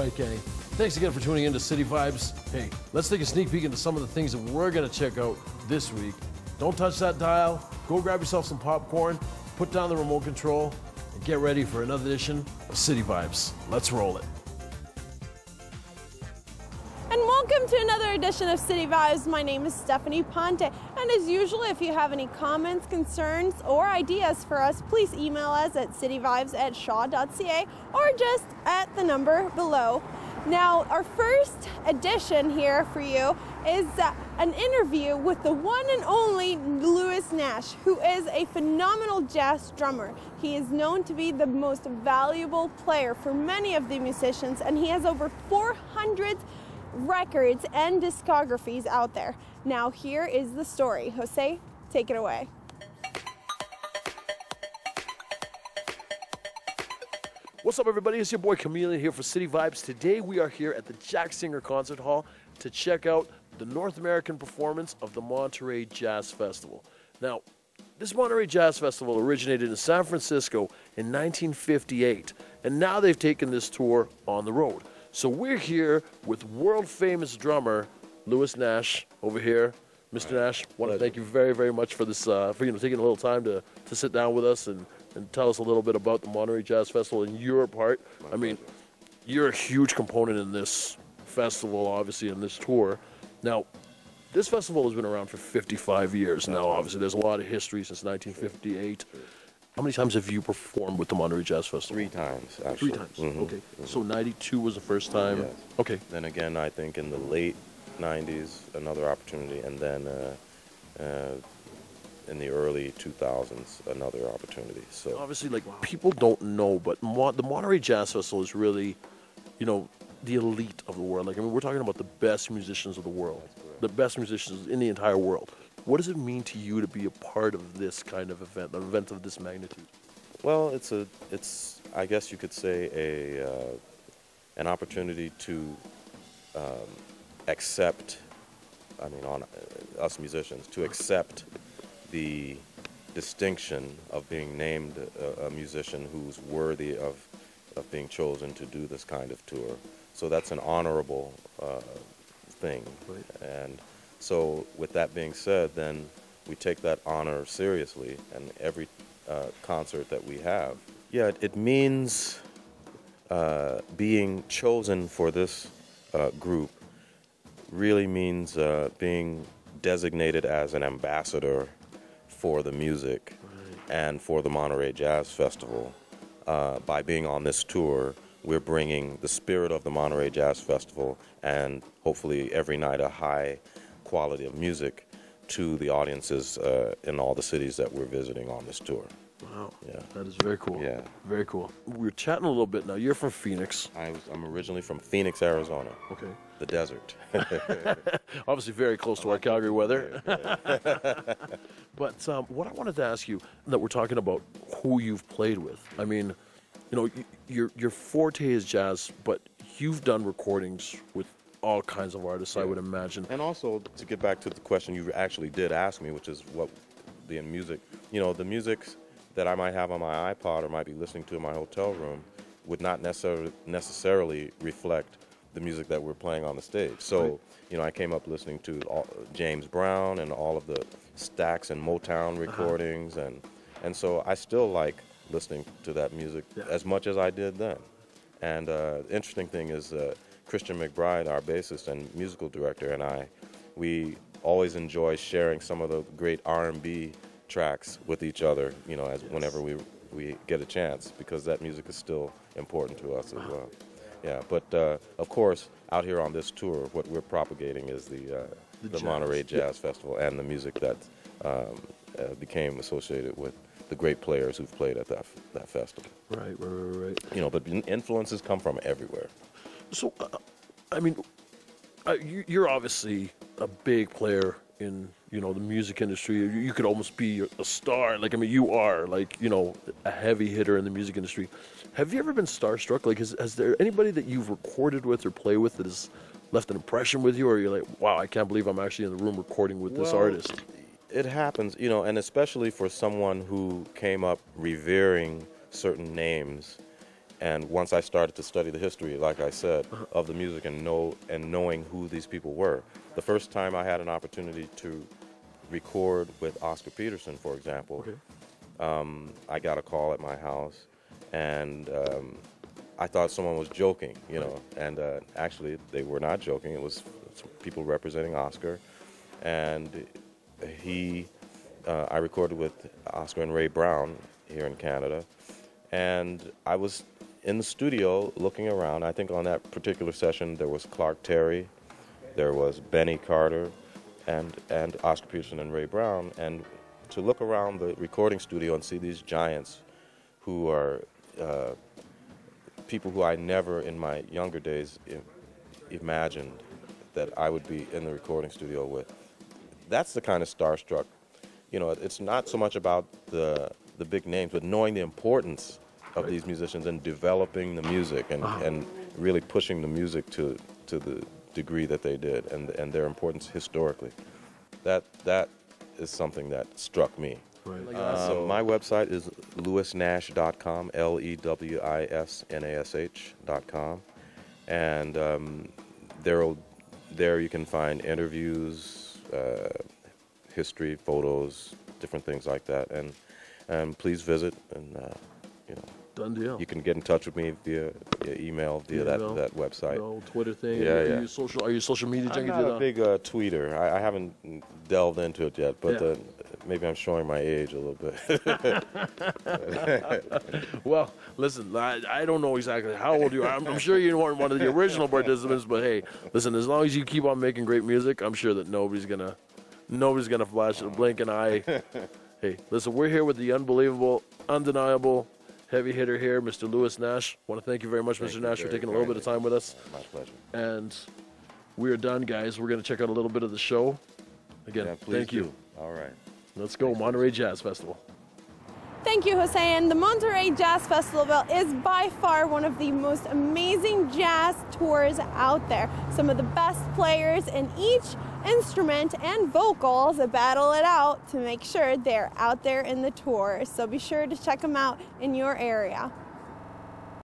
right, gang. Thanks again for tuning in to City Vibes. Hey, let's take a sneak peek into some of the things that we're going to check out this week. Don't touch that dial. Go grab yourself some popcorn, put down the remote control, and get ready for another edition of City Vibes. Let's roll it. And welcome to another edition of City Vibes. My name is Stephanie Ponte. And as usual, if you have any comments, concerns, or ideas for us, please email us at cityvibes@shaw.ca or just at the number below. Now, our first edition here for you is an interview with the one and only Louis Nash, who is a phenomenal jazz drummer. He is known to be the most valuable player for many of the musicians, and he has over 400 records and discographies out there. Now here is the story. Jose, take it away. What's up, everybody? It's your boy Chameleon here for City Vibes. Today we are here at the Jack Singer Concert Hall to check out the North American performance of the Monterrey Jazz Festival. Now, this Monterrey Jazz Festival originated in San Francisco in 1958, and now they've taken this tour on the road. So we're here with world-famous drummer Louis Nash over here. Mr. Nash, I want to thank you very, very much for this, for taking a little time to sit down with us and tell us a little bit about the Monterrey Jazz Festival and your part. I mean, you're a huge component in this festival, obviously, in this tour. Now, this festival has been around for 55 years now, obviously. There's a lot of history since 1958. How many times have you performed with the Monterrey Jazz Festival? 3 times, actually. 3 times, okay. So 92 was the first time? Yes. Okay. Then again, I think in the late 90s, another opportunity, and then in the early 2000s, another opportunity. So obviously, like, people don't know, but the Monterrey Jazz Festival is really, the elite of the world. Like, I mean, we're talking about the best musicians of the world, the best musicians in the entire world. What does it mean to you to be a part of this kind of event, an event of this magnitude? Well, it's I guess you could say an opportunity to accept, I mean, on us musicians, to accept the distinction of being named a musician who's worthy of being chosen to do this kind of tour. So that's an honorable thing. Right. And so with that being said, then we take that honor seriously, and every concert that we have. Yeah, it means being chosen for this group really means being designated as an ambassador for the music and for the Monterey Jazz Festival. By being on this tour, we're bringing the spirit of the Monterey Jazz Festival and hopefully every night a high quality of music to the audiences in all the cities that we're visiting on this tour. Wow. Yeah. That is very cool. Yeah. Very cool. We're chatting a little bit now. You're from Phoenix. I'm originally from Phoenix, Arizona. Okay. The desert. Obviously very close to our Calgary weather. But what I wanted to ask you, that we're talking about who you've played with. I mean, your forte is jazz, but you've done recordings with all kinds of artists, I would imagine. And also, to get back to the question you actually did ask me, which is what the music, the music that I might have on my iPod or might be listening to in my hotel room would not necessarily reflect the music that we're playing on the stage. So, I came up listening to James Brown and all of the Stax and Motown recordings, and so I still like listening to that music as much as I did then. And the interesting thing is Christian McBride, our bassist and musical director, and we always enjoy sharing some of the great R&B tracks with each other, whenever we get a chance, because that music is still important to us as well. Yeah, but of course, out here on this tour, what we're propagating is the Monterey Jazz Festival and the music that became associated with the great players who've played at that festival. Right. But influences come from everywhere. So, I mean, you're obviously a big player in, the music industry. You could almost be a star. Like, I mean, you are, like, a heavy hitter in the music industry. Have you ever been starstruck? Like, has there anybody that you've recorded with or play with that has left an impression with you, or you're like, wow, I can't believe I'm actually in the room recording with this artist? It happens, and especially for someone who came up revering certain names And once I started to study the history, like I said, of the music and knowing who these people were, the first time I had an opportunity to record with Oscar Peterson, for example, I got a call at my house, and I thought someone was joking, you know, and actually they were not joking. It was people representing Oscar, and I recorded with Oscar and Ray Brown here in Canada, and I was in the studio looking around. I think on that particular session there was Clark Terry, there was Benny Carter, and Oscar Peterson and Ray Brown, and to look around the recording studio and see these giants who are people who I never in my younger days imagined that I would be in the recording studio with. That's the kind of starstruck, you know, it's not so much about the big names, but knowing the importance of these musicians and developing the music and really pushing the music to the degree that they did, and their importance historically. That is something that struck me. Right. My website is lewisnash.com, LEWISNASH.com, and there you can find interviews, history, photos, different things like that, and please visit, and you know. Done deal. You can get in touch with me via email, via that website. No Twitter thing. Yeah, Are you social media junkie? I'm not a big tweeter. I haven't delved into it yet, but maybe I'm showing my age a little bit. Well, listen, I don't know exactly how old you are. I'm sure you weren't one of the original participants, but hey, listen, as long as you keep on making great music, I'm sure that nobody's gonna flash a blink an eye. Hey, listen, we're here with the unbelievable, undeniable heavy hitter here, Mr. Lewis Nash. I want to thank you very much, Mr. Nash, for taking a little bit of time with us. My pleasure. And we're done, guys. We're going to check out a little bit of the show. Again, thank you. All right. Let's go, Monterrey Jazz Festival. Thank you, Hussein. The Monterrey Jazz Festival is by far one of the most amazing jazz tours out there. Some of the best players in each instrument and vocals battle it out to make sure they're out there in the tour. So be sure to check them out in your area.